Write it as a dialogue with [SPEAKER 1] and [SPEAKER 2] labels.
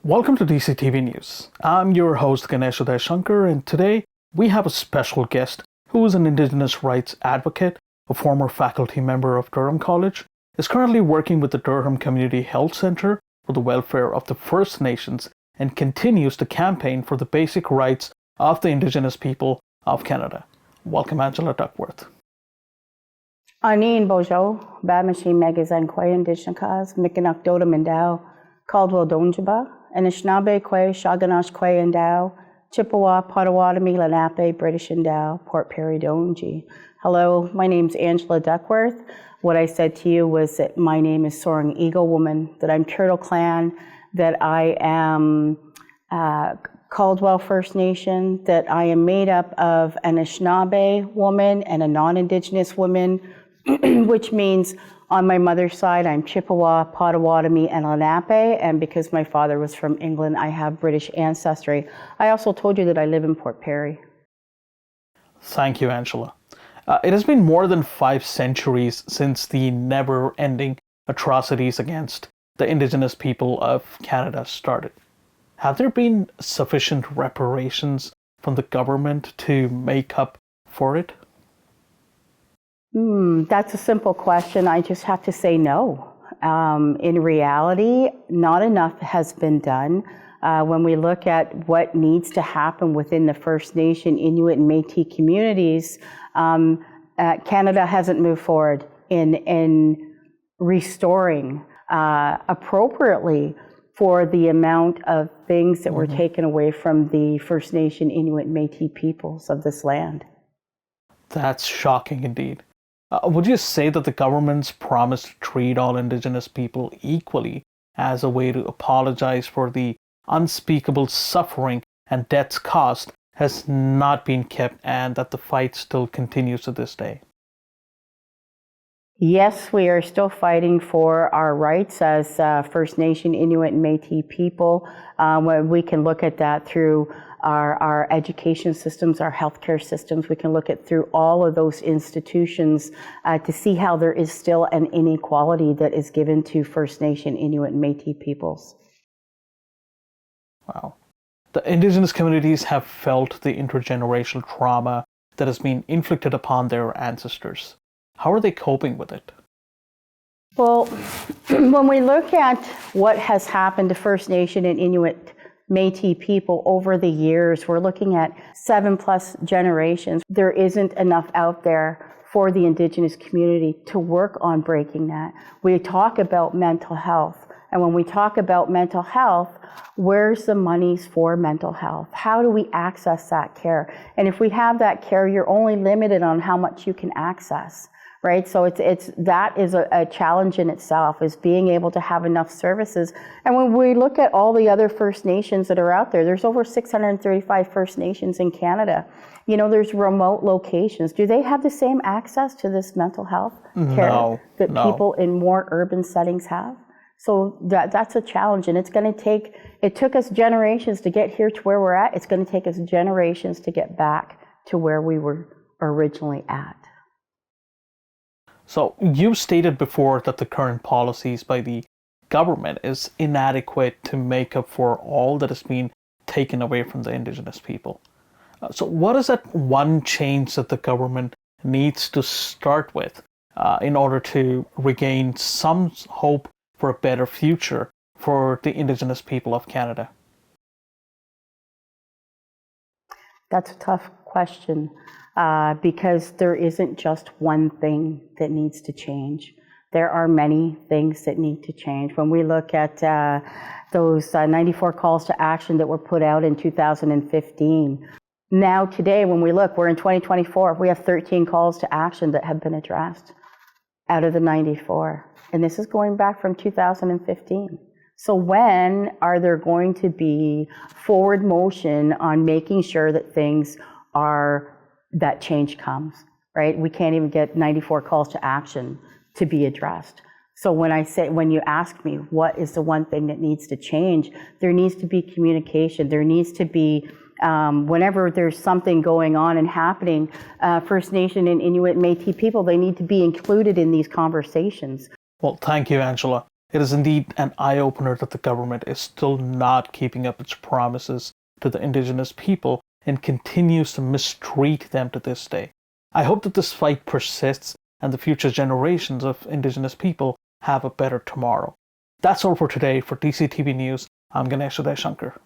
[SPEAKER 1] Welcome to DCTV News. I'm your host Ganesh Shankar, and today we have a special guest who is an Indigenous rights advocate, a former faculty member of Durham College, is currently working with the Durham Community Health Centre for the welfare of the First Nations, and continues to campaign for the basic rights of the Indigenous people of Canada. Welcome, Angela Duckworth.
[SPEAKER 2] Arneen Bojo, Bamashi Megazan Quay Indigenous, Mikanak Doda Mindao, Caldwell Donjaba, Anishinaabe Quay, Shaganash Quay Indao, Chippewa, Potawatomi, Lenape, British Indao, Port Perry Donji. Hello, my name's Angela Duckworth. What I said to you was that my name is Soaring Eagle Woman, that I'm Turtle Clan, that I am Caldwell First Nation, that I am made up of an Anishinaabe woman and a non-Indigenous woman, which means on my mother's side, I'm Chippewa, Potawatomi, and Lenape, and because my father was from England, I have British ancestry. I also told you that I live in Port Perry.
[SPEAKER 1] Thank you, Angela. It has been more than 5 centuries since the never-ending atrocities against the Indigenous people of Canada started. Have there been sufficient reparations from the government to make up for it?
[SPEAKER 2] That's a simple question. I just have to say no. In reality, not enough has been done. When we look at what needs to happen within the First Nation, Inuit, and Métis communities, Canada hasn't moved forward in restoring appropriately for the amount of things that were taken away from the First Nation, Inuit, and Métis peoples of this land.
[SPEAKER 1] That's shocking indeed. Would you say that the government's promise to treat all Indigenous people equally as a way to apologize for the unspeakable suffering and deaths caused has not been kept, and that the fight still continues to this day?
[SPEAKER 2] Yes, we are still fighting for our rights as First Nation, Inuit, and Métis people. We can look at that through our education systems, our healthcare systems. We can look at through all of those institutions to see how there is still an inequality that is given to First Nation, Inuit, and Métis peoples.
[SPEAKER 1] Wow. The Indigenous communities have felt the intergenerational trauma that has been inflicted upon their ancestors. How are they coping with it?
[SPEAKER 2] Well, when we look at what has happened to First Nation and Inuit Métis people over the years, we're looking at 7+ generations. There isn't enough out there for the Indigenous community to work on breaking that. We talk about mental health, and when we talk about mental health, where's the monies for mental health? How do we access that care? And if we have that care, you're only limited on how much you can access. Right, so that is a challenge in itself, is being able to have enough services. And when we look at all the other First Nations that are out there, there's over 635 First Nations in Canada. You know, there's remote locations. Do they have the same access to this mental health care that people in more urban settings have? So that's a challenge, and it took us generations to get here to where we're at. It's going to take us generations to get back to where we were originally at.
[SPEAKER 1] So you stated before that the current policies by the government is inadequate to make up for all that has been taken away from the Indigenous people. So what is that one change that the government needs to start with in order to regain some hope for a better future for the Indigenous people of Canada?
[SPEAKER 2] That's a tough question. Because there isn't just one thing that needs to change. There are many things that need to change. When we look at those 94 calls to action that were put out in 2015, now today when we look, we're in 2024, we have 13 calls to action that have been addressed out of the 94. And this is going back from 2015. So when are there going to be forward motion on making sure that that change comes, right? We can't even get 94 calls to action to be addressed. So when you ask me what is the one thing that needs to change, there needs to be communication. There needs to be, whenever there's something going on and happening, First Nation and Inuit and Métis people, they need to be included in these conversations.
[SPEAKER 1] Well, thank you, Angela. It is indeed an eye-opener that the government is still not keeping up its promises to the Indigenous people and continues to mistreat them to this day. I hope that this fight persists and the future generations of Indigenous people have a better tomorrow. That's all for today. For DCTV News, I'm Ganesh Shankar.